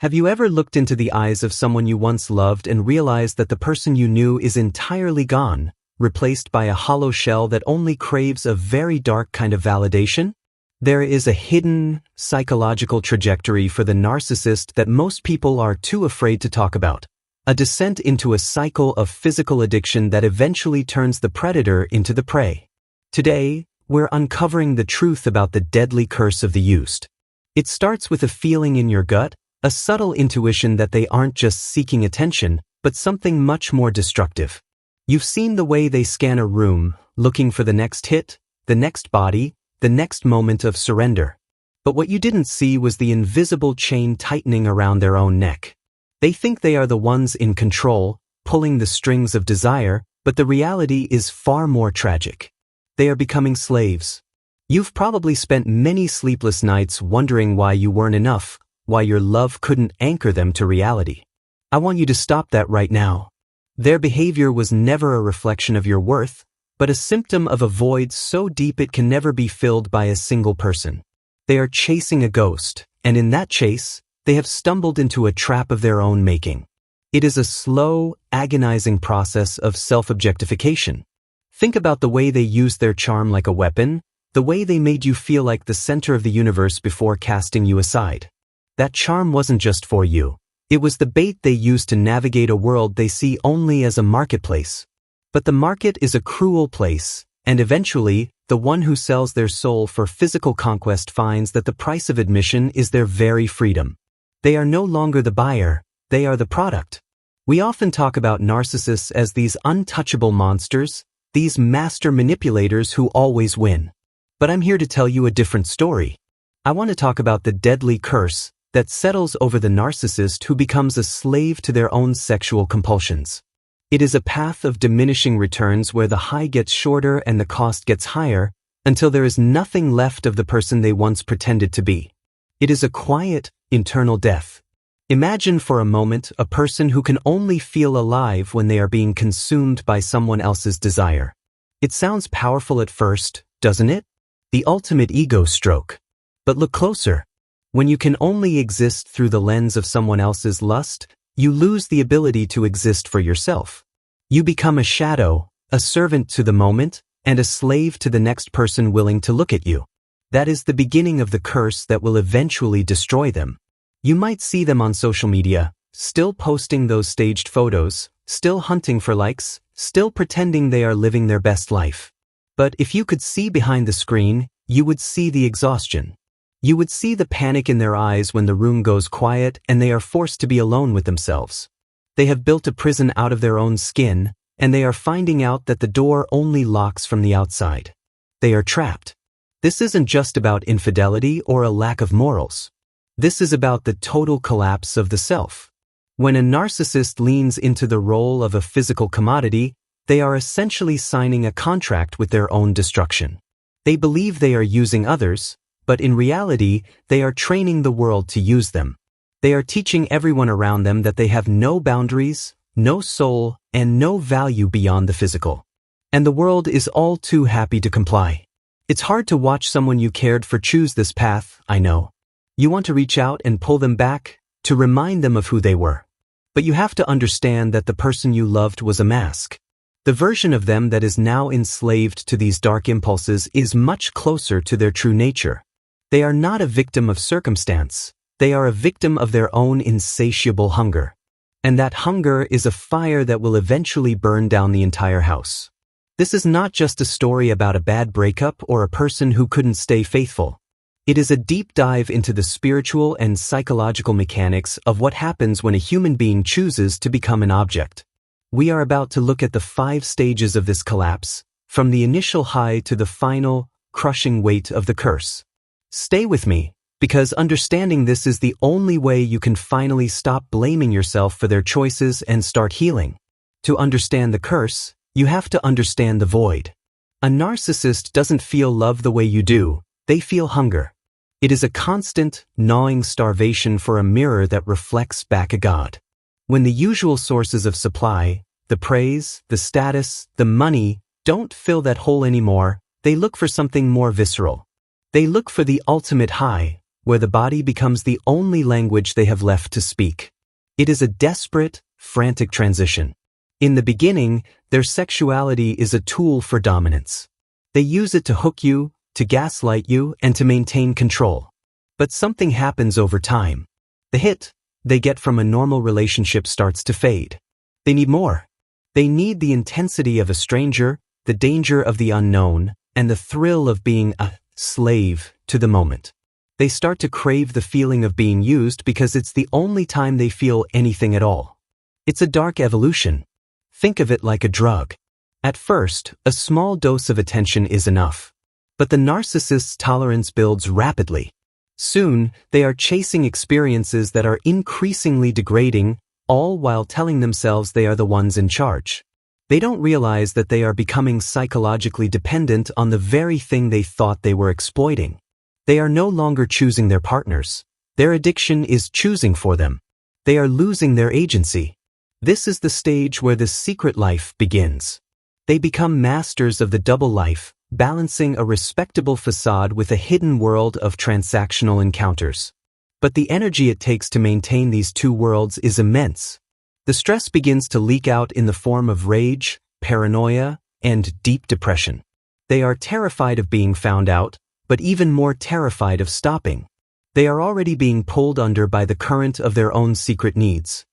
Have you ever looked into the eyes of someone you once loved and realized that the person you knew is entirely gone, replaced by a hollow shell that only craves a very dark kind of validation? There is a hidden, psychological trajectory for the narcissist that most people are too afraid to talk about. A descent into a cycle of physical addiction that eventually turns the predator into the prey. Today, we're uncovering the truth about the deadly curse of the used. It starts with a feeling in your gut, a subtle intuition that they aren't just seeking attention, but something much more destructive. You've seen the way they scan a room, looking for the next hit, the next body, the next moment of surrender. But what you didn't see was the invisible chain tightening around their own neck. They think they are the ones in control, pulling the strings of desire, but the reality is far more tragic. They are becoming slaves. You've probably spent many sleepless nights wondering why you weren't enough, why your love couldn't anchor them to reality. I want you to stop that right now. Their behavior was never a reflection of your worth, but a symptom of a void so deep it can never be filled by a single person. They are chasing a ghost, and in that chase, they have stumbled into a trap of their own making. It is a slow, agonizing process of self-objectification. Think about the way they used their charm like a weapon, the way they made you feel like the center of the universe before casting you aside. That charm wasn't just for you. It was the bait they used to navigate a world they see only as a marketplace. But the market is a cruel place, and eventually, the one who sells their soul for physical conquest finds that the price of admission is their very freedom. They are no longer the buyer, they are the product. We often talk about narcissists as these untouchable monsters, these master manipulators who always win. But I'm here to tell you a different story. I want to talk about the deadly curse that settles over the narcissist who becomes a slave to their own sexual compulsions. It is a path of diminishing returns where the high gets shorter and the cost gets higher until there is nothing left of the person they once pretended to be. It is a quiet, internal death. Imagine for a moment a person who can only feel alive when they are being consumed by someone else's desire. It sounds powerful at first, doesn't it? The ultimate ego stroke. But look closer. When you can only exist through the lens of someone else's lust, you lose the ability to exist for yourself. You become a shadow, a servant to the moment, and a slave to the next person willing to look at you. That is the beginning of the curse that will eventually destroy them. You might see them on social media, still posting those staged photos, still hunting for likes, still pretending they are living their best life. But if you could see behind the screen, you would see the exhaustion. You would see the panic in their eyes when the room goes quiet and they are forced to be alone with themselves. They have built a prison out of their own skin, and they are finding out that the door only locks from the outside. They are trapped. This isn't just about infidelity or a lack of morals. This is about the total collapse of the self. When a narcissist leans into the role of a physical commodity, they are essentially signing a contract with their own destruction. They believe they are using others, but in reality, they are training the world to use them. They are teaching everyone around them that they have no boundaries, no soul, and no value beyond the physical. And the world is all too happy to comply. It's hard to watch someone you cared for choose this path, I know. You want to reach out and pull them back, to remind them of who they were. But you have to understand that the person you loved was a mask. The version of them that is now enslaved to these dark impulses is much closer to their true nature. They are not a victim of circumstance. They are a victim of their own insatiable hunger. And that hunger is a fire that will eventually burn down the entire house. This is not just a story about a bad breakup or a person who couldn't stay faithful. It is a deep dive into the spiritual and psychological mechanics of what happens when a human being chooses to become an object. We are about to look at the 5 stages of this collapse, from the initial high to the final, crushing weight of the curse. Stay with me, because understanding this is the only way you can finally stop blaming yourself for their choices and start healing. To understand the curse, you have to understand the void. A narcissist doesn't feel love the way you do, they feel hunger. It is a constant, gnawing starvation for a mirror that reflects back a god. When the usual sources of supply, the praise, the status, the money, don't fill that hole anymore, they look for something more visceral. They look for the ultimate high, where the body becomes the only language they have left to speak. It is a desperate, frantic transition. In the beginning, their sexuality is a tool for dominance. They use it to hook you, to gaslight you, and to maintain control. But something happens over time. The hit they get from a normal relationship starts to fade. They need more. They need the intensity of a stranger, the danger of the unknown, and the thrill of being a slave to the moment. They start to crave the feeling of being used because it's the only time they feel anything at all. It's a dark evolution. Think of it like a drug. At first, a small dose of attention is enough. But the narcissist's tolerance builds rapidly. Soon, they are chasing experiences that are increasingly degrading, all while telling themselves they are the ones in charge. They don't realize that they are becoming psychologically dependent on the very thing they thought they were exploiting. They are no longer choosing their partners. Their addiction is choosing for them. They are losing their agency. This is the stage where the secret life begins. They become masters of the double life, balancing a respectable facade with a hidden world of transactional encounters. But the energy it takes to maintain these two worlds is immense. The stress begins to leak out in the form of rage, paranoia, and deep depression. They are terrified of being found out, but even more terrified of stopping. They are already being pulled under by the current of their own secret needs.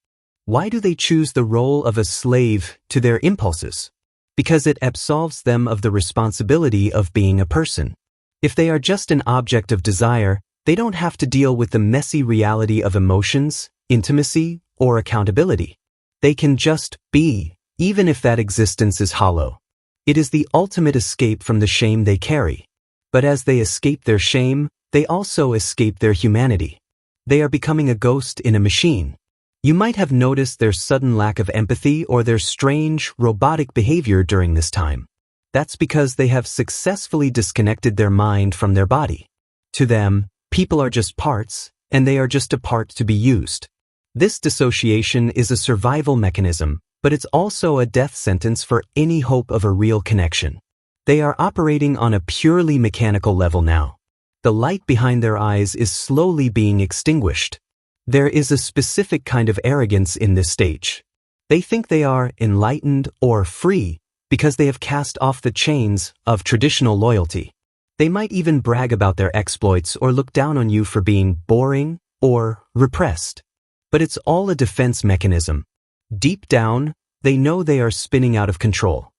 Why do they choose the role of a slave to their impulses? Because it absolves them of the responsibility of being a person. If they are just an object of desire, they don't have to deal with the messy reality of emotions, intimacy, or accountability. They can just be, even if that existence is hollow. It is the ultimate escape from the shame they carry. But as they escape their shame, they also escape their humanity. They are becoming a ghost in a machine. You might have noticed their sudden lack of empathy or their strange, robotic behavior during this time. That's because they have successfully disconnected their mind from their body. To them, people are just parts, and they are just a part to be used. This dissociation is a survival mechanism, but it's also a death sentence for any hope of a real connection. They are operating on a purely mechanical level now. The light behind their eyes is slowly being extinguished. There is a specific kind of arrogance in this stage. They think they are enlightened or free because they have cast off the chains of traditional loyalty. They might even brag about their exploits or look down on you for being boring or repressed. But it's all a defense mechanism. Deep down, they know they are spinning out of control.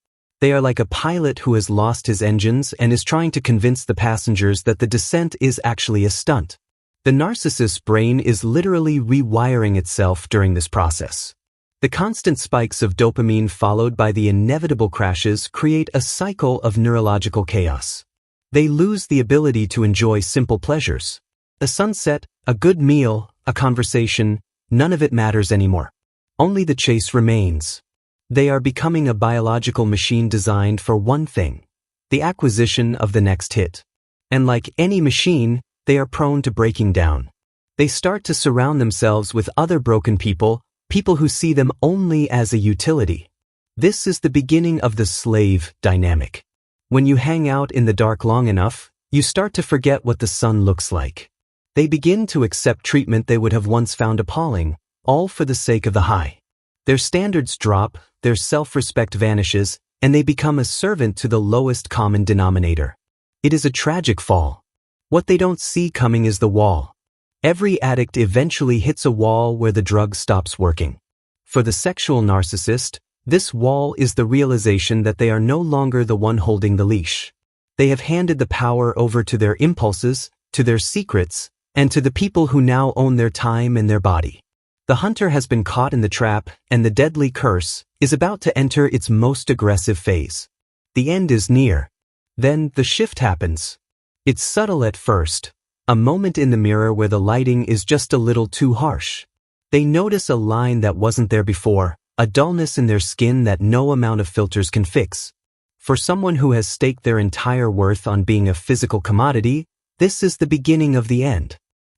They are like a pilot who has lost his engines and is trying to convince the passengers that the descent is actually a stunt. The narcissist's brain is literally rewiring itself during this process. The constant spikes of dopamine followed by the inevitable crashes create a cycle of neurological chaos. They lose the ability to enjoy simple pleasures. A sunset, a good meal, a conversation, none of it matters anymore. Only the chase remains. They are becoming a biological machine designed for one thing: the acquisition of the next hit. And like any machine, they are prone to breaking down. They start to surround themselves with other broken people, people who see them only as a utility. This is the beginning of the slave dynamic. When you hang out in the dark long enough, you start to forget what the sun looks like. They begin to accept treatment they would have once found appalling, all for the sake of the high. Their standards drop, their self-respect vanishes, and they become a servant to the lowest common denominator. It is a tragic fall. What they don't see coming is the wall. Every addict eventually hits a wall where the drug stops working. For the sexual narcissist, this wall is the realization that they are no longer the one holding the leash. They have handed the power over to their impulses, to their secrets, and to the people who now own their time and their body. The hunter has been caught in the trap, and the deadly curse is about to enter its most aggressive phase. The end is near. Then the shift happens. It's subtle at first, a moment in the mirror where the lighting is just a little too harsh. They notice a line that wasn't there before, a dullness in their skin that no amount of filters can fix. For someone who has staked their entire worth on being a physical commodity, this is the beginning of the end.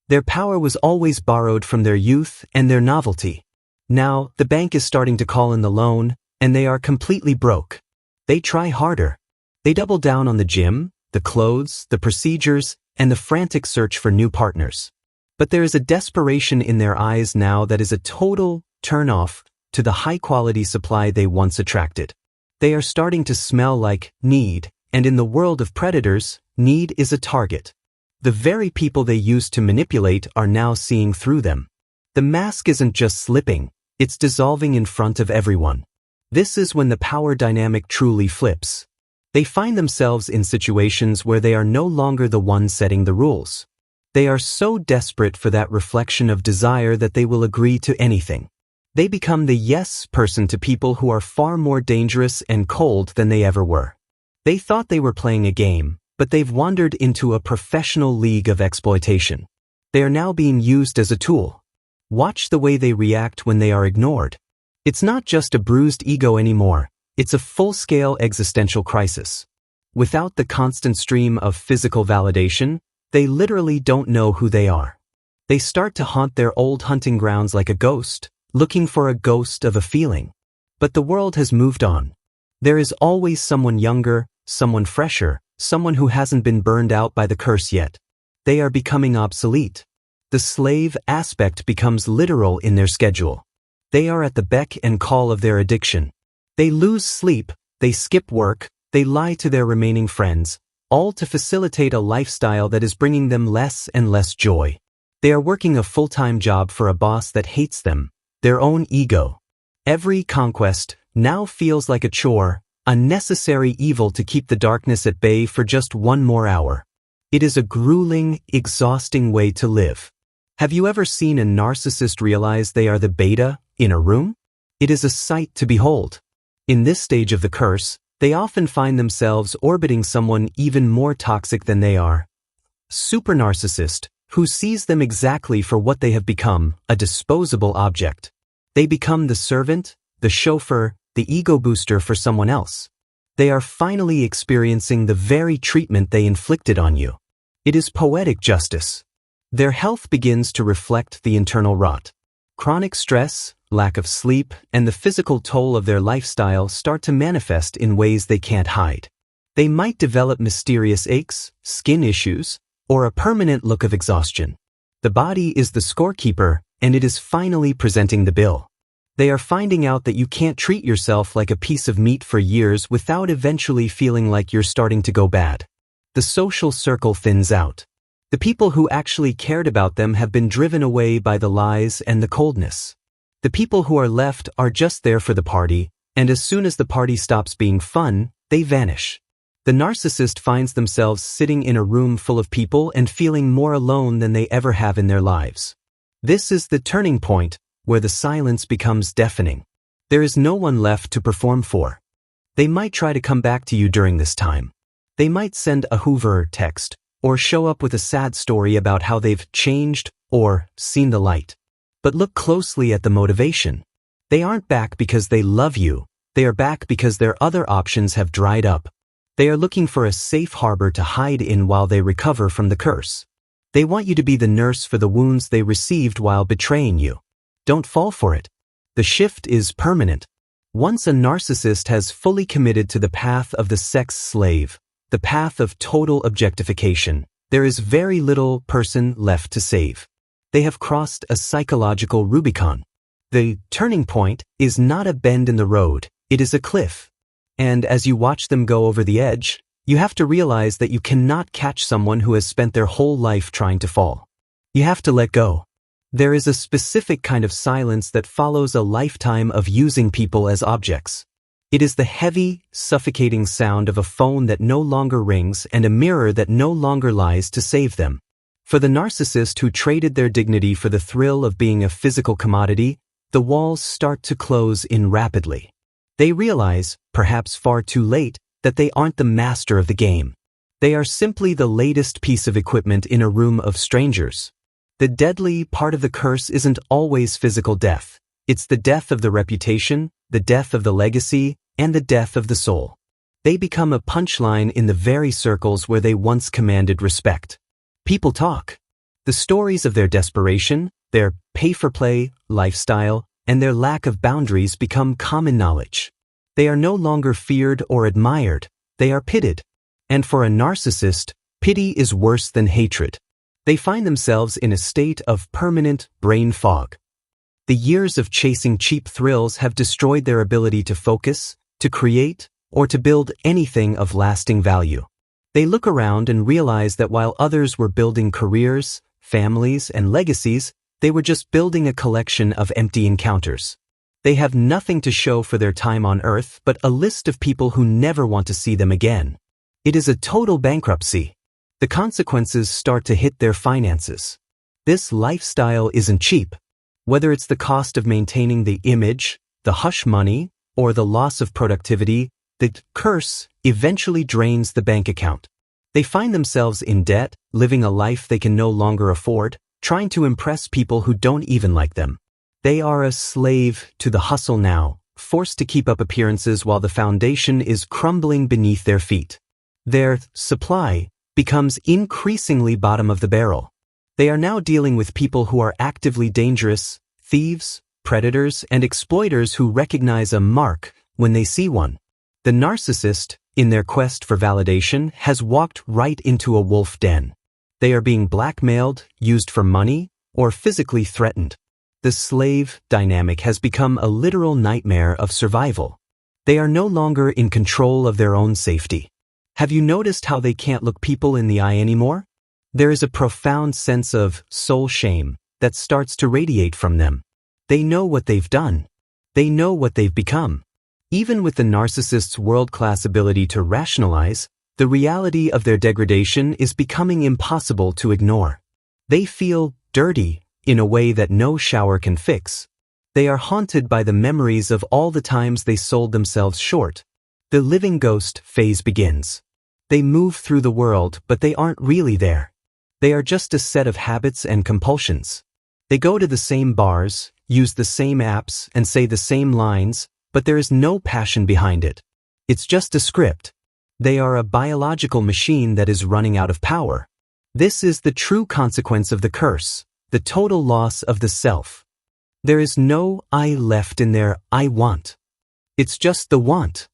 Their power was always borrowed from their youth and their novelty. Now, the bank is starting to call in the loan, and they are completely broke. They try harder. They double down on the gym, the clothes, the procedures, and the frantic search for new partners. But there is a desperation in their eyes now that is a total turn-off to the high-quality supply they once attracted. They are starting to smell like need, and in the world of predators, need is a target. The very people they used to manipulate are now seeing through them. The mask isn't just slipping, it's dissolving in front of everyone. This is when the power dynamic truly flips. They find themselves in situations where they are no longer the one setting the rules. They are so desperate for that reflection of desire that they will agree to anything. They become the yes person to people who are far more dangerous and cold than they ever were. They thought they were playing a game, but they've wandered into a professional league of exploitation. They are now being used as a tool. Watch the way they react when they are ignored. It's not just a bruised ego anymore, it's a full-scale existential crisis. Without the constant stream of physical validation, they literally don't know who they are. They start to haunt their old hunting grounds like a ghost, looking for a ghost of a feeling. But the world has moved on. There is always someone younger, someone fresher, someone who hasn't been burned out by the curse yet. They are becoming obsolete. The slave aspect becomes literal in their schedule. They are at the beck and call of their addiction. They lose sleep, they skip work, they lie to their remaining friends, all to facilitate a lifestyle that is bringing them less and less joy. They are working a full-time job for a boss that hates them, their own ego. Every conquest now feels like a chore, a necessary evil to keep the darkness at bay for just one more hour. It is a grueling, exhausting way to live. Have you ever seen a narcissist realize they are the beta in a room? It is a sight to behold. In this stage of the curse, they often find themselves orbiting someone even more toxic than they are. Super narcissist, who sees them exactly for what they have become, a disposable object. They become the servant, the chauffeur, the ego booster for someone else. They are finally experiencing the very treatment they inflicted on you. It is poetic justice. Their health begins to reflect the internal rot. Chronic stress, lack of sleep, and the physical toll of their lifestyle start to manifest in ways they can't hide. They might develop mysterious aches, skin issues, or a permanent look of exhaustion. The body is the scorekeeper, and it is finally presenting the bill. They are finding out that you can't treat yourself like a piece of meat for years without eventually feeling like you're starting to go bad. The social circle thins out. The people who actually cared about them have been driven away by the lies and the coldness. The people who are left are just there for the party, and as soon as the party stops being fun, they vanish. The narcissist finds themselves sitting in a room full of people and feeling more alone than they ever have in their lives. This is the turning point, where the silence becomes deafening. There is no one left to perform for. They might try to come back to you during this time. They might send a Hoover text, or show up with a sad story about how they've changed or seen the light. But look closely at the motivation. They aren't back because they love you, they are back because their other options have dried up. They are looking for a safe harbor to hide in while they recover from the curse. They want you to be the nurse for the wounds they received while betraying you. Don't fall for it. The shift is permanent. Once a narcissist has fully committed to the path of the sex slave, the path of total objectification, there is very little person left to save. They have crossed a psychological Rubicon. The turning point is not a bend in the road, it is a cliff. And as you watch them go over the edge, you have to realize that you cannot catch someone who has spent their whole life trying to fall. You have to let go. There is a specific kind of silence that follows a lifetime of using people as objects. It is the heavy, suffocating sound of a phone that no longer rings and a mirror that no longer lies to save them. For the narcissist who traded their dignity for the thrill of being a physical commodity, the walls start to close in rapidly. They realize, perhaps far too late, that they aren't the master of the game. They are simply the latest piece of equipment in a room of strangers. The deadly part of the curse isn't always physical death. It's the death of the reputation, the death of the legacy, and the death of the soul. They become a punchline in the very circles where they once commanded respect. People talk. The stories of their desperation, their pay-for-play lifestyle, and their lack of boundaries become common knowledge. They are no longer feared or admired, they are pitied. And for a narcissist, pity is worse than hatred. They find themselves in a state of permanent brain fog. The years of chasing cheap thrills have destroyed their ability to focus, to create, or to build anything of lasting value. They look around and realize that while others were building careers, families, and legacies, they were just building a collection of empty encounters. They have nothing to show for their time on Earth but a list of people who never want to see them again. It is a total bankruptcy. The consequences start to hit their finances. This lifestyle isn't cheap. Whether it's the cost of maintaining the image, the hush money, or the loss of productivity, the curse eventually drains the bank account. They find themselves in debt, living a life they can no longer afford, trying to impress people who don't even like them. They are a slave to the hustle now, forced to keep up appearances while the foundation is crumbling beneath their feet. Their supply becomes increasingly bottom of the barrel. They are now dealing with people who are actively dangerous, thieves, predators, and exploiters who recognize a mark when they see one. The narcissist, in their quest for validation, has walked right into a wolf den. They are being blackmailed, used for money, or physically threatened. The slave dynamic has become a literal nightmare of survival. They are no longer in control of their own safety. Have you noticed how they can't look people in the eye anymore? There is a profound sense of soul shame that starts to radiate from them. They know what they've done. They know what they've become. Even with the narcissist's world-class ability to rationalize, the reality of their degradation is becoming impossible to ignore. They feel dirty in a way that no shower can fix. They are haunted by the memories of all the times they sold themselves short. The living ghost phase begins. They move through the world, but they aren't really there. They are just a set of habits and compulsions. They go to the same bars, use the same apps, and say the same lines, but there is no passion behind it. It's just a script. They are a biological machine that is running out of power. This is the true consequence of the curse, the total loss of the self. There is no I left in their I want. It's just the want.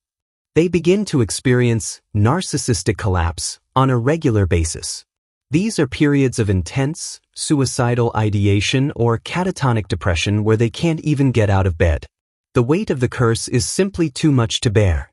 They begin to experience narcissistic collapse on a regular basis. These are periods of intense, suicidal ideation or catatonic depression where they can't even get out of bed. The weight of the curse is simply too much to bear.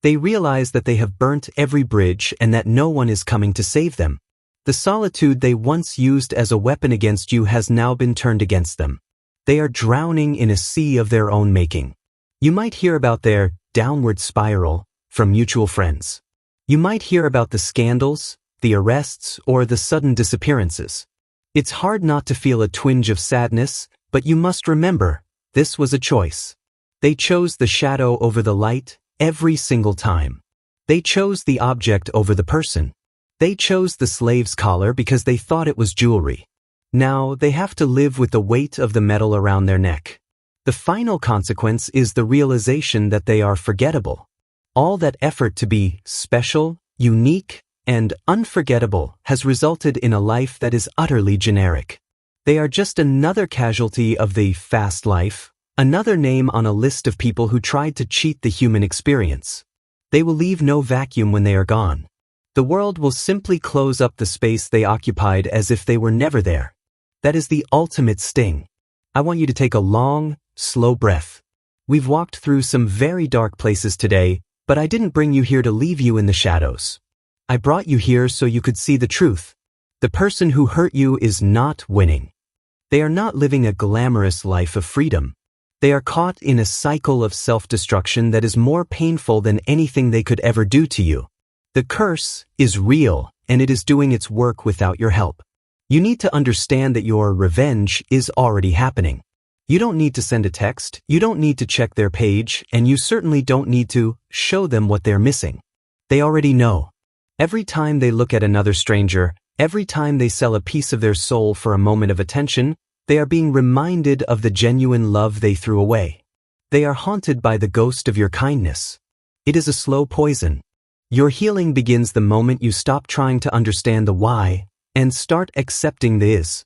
They realize that they have burnt every bridge and that no one is coming to save them. The solitude they once used as a weapon against you has now been turned against them. They are drowning in a sea of their own making. You might hear about their downward spiral from mutual friends. You might hear about the scandals, the arrests, or the sudden disappearances. It's hard not to feel a twinge of sadness, but you must remember, this was a choice. They chose the shadow over the light every single time. They chose the object over the person. They chose the slave's collar because they thought it was jewelry. Now they have to live with the weight of the metal around their neck. The final consequence is the realization that they are forgettable. All that effort to be special, unique, and unforgettable has resulted in a life that is utterly generic. They are just another casualty of the fast life, another name on a list of people who tried to cheat the human experience. They will leave no vacuum when they are gone. The world will simply close up the space they occupied as if they were never there. That is the ultimate sting. I want you to take a long, slow breath. We've walked through some very dark places today, but I didn't bring you here to leave you in the shadows. I brought you here so you could see the truth. The person who hurt you is not winning. They are not living a glamorous life of freedom. They are caught in a cycle of self-destruction that is more painful than anything they could ever do to you. The curse is real, and it is doing its work without your help. You need to understand that your revenge is already happening. You don't need to send a text, you don't need to check their page, and you certainly don't need to show them what they're missing. They already know. Every time they look at another stranger, every time they sell a piece of their soul for a moment of attention, they are being reminded of the genuine love they threw away. They are haunted by the ghost of your kindness. It is a slow poison. Your healing begins the moment you stop trying to understand the why and start accepting the is.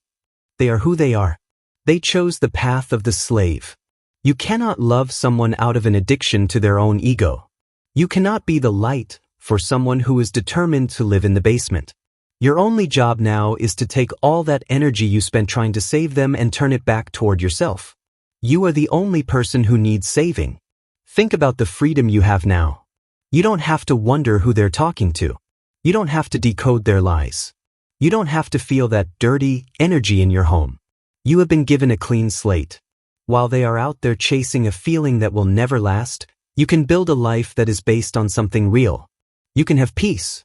They are who they are. They chose the path of the slave. You cannot love someone out of an addiction to their own ego. You cannot be the light for someone who is determined to live in the basement. Your only job now is to take all that energy you spent trying to save them and turn it back toward yourself. You are the only person who needs saving. Think about the freedom you have now. You don't have to wonder who they're talking to. You don't have to decode their lies. You don't have to feel that dirty energy in your home. You have been given a clean slate. While they are out there chasing a feeling that will never last, you can build a life that is based on something real. You can have peace.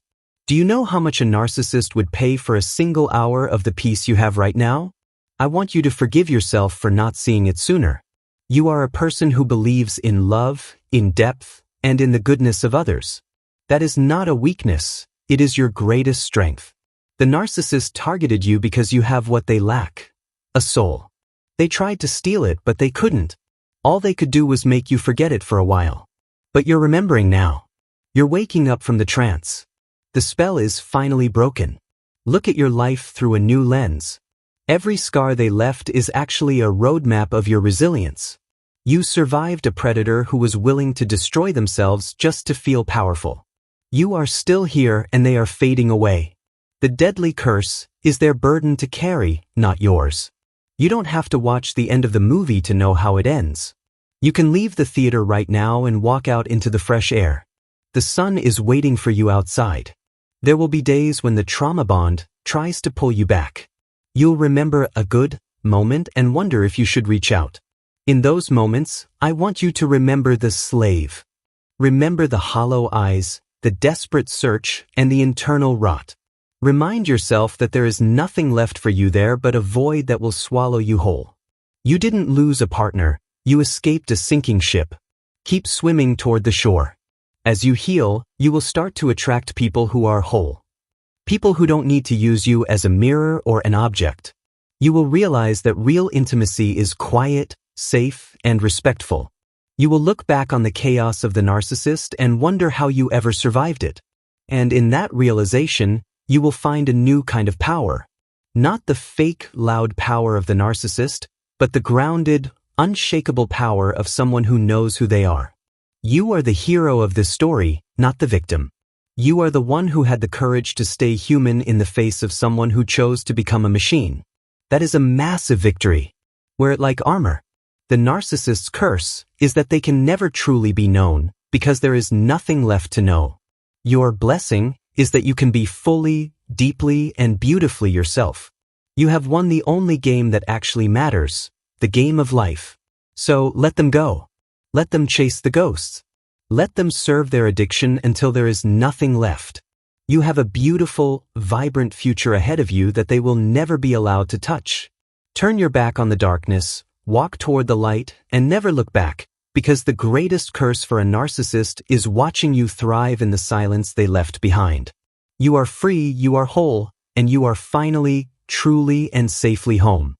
Do you know how much a narcissist would pay for a single hour of the peace you have right now? I want you to forgive yourself for not seeing it sooner. You are a person who believes in love, in depth, and in the goodness of others. That is not a weakness, it is your greatest strength. The narcissist targeted you because you have what they lack: a soul. They tried to steal it, but they couldn't. All they could do was make you forget it for a while. But you're remembering now. You're waking up from the trance. The spell is finally broken. Look at your life through a new lens. Every scar they left is actually a roadmap of your resilience. You survived a predator who was willing to destroy themselves just to feel powerful. You are still here and they are fading away. The deadly curse is their burden to carry, not yours. You don't have to watch the end of the movie to know how it ends. You can leave the theater right now and walk out into the fresh air. The sun is waiting for you outside. There will be days when the trauma bond tries to pull you back. You'll remember a good moment and wonder if you should reach out. In those moments, I want you to remember the slave. Remember the hollow eyes, the desperate search, and the internal rot. Remind yourself that there is nothing left for you there but a void that will swallow you whole. You didn't lose a partner, you escaped a sinking ship. Keep swimming toward the shore. As you heal, you will start to attract people who are whole. People who don't need to use you as a mirror or an object. You will realize that real intimacy is quiet, safe, and respectful. You will look back on the chaos of the narcissist and wonder how you ever survived it. And in that realization, you will find a new kind of power. Not the fake, loud power of the narcissist, but the grounded, unshakable power of someone who knows who they are. You are the hero of this story, not the victim. You are the one who had the courage to stay human in the face of someone who chose to become a machine. That is a massive victory. Wear it like armor. The narcissist's curse is that they can never truly be known because there is nothing left to know. Your blessing is that you can be fully, deeply, and beautifully yourself. You have won the only game that actually matters, the game of life. So let them go. Let them chase the ghosts. Let them serve their addiction until there is nothing left. You have a beautiful, vibrant future ahead of you that they will never be allowed to touch. Turn your back on the darkness, walk toward the light, and never look back, because the greatest curse for a narcissist is watching you thrive in the silence they left behind. You are free, you are whole, and you are finally, truly, and safely home.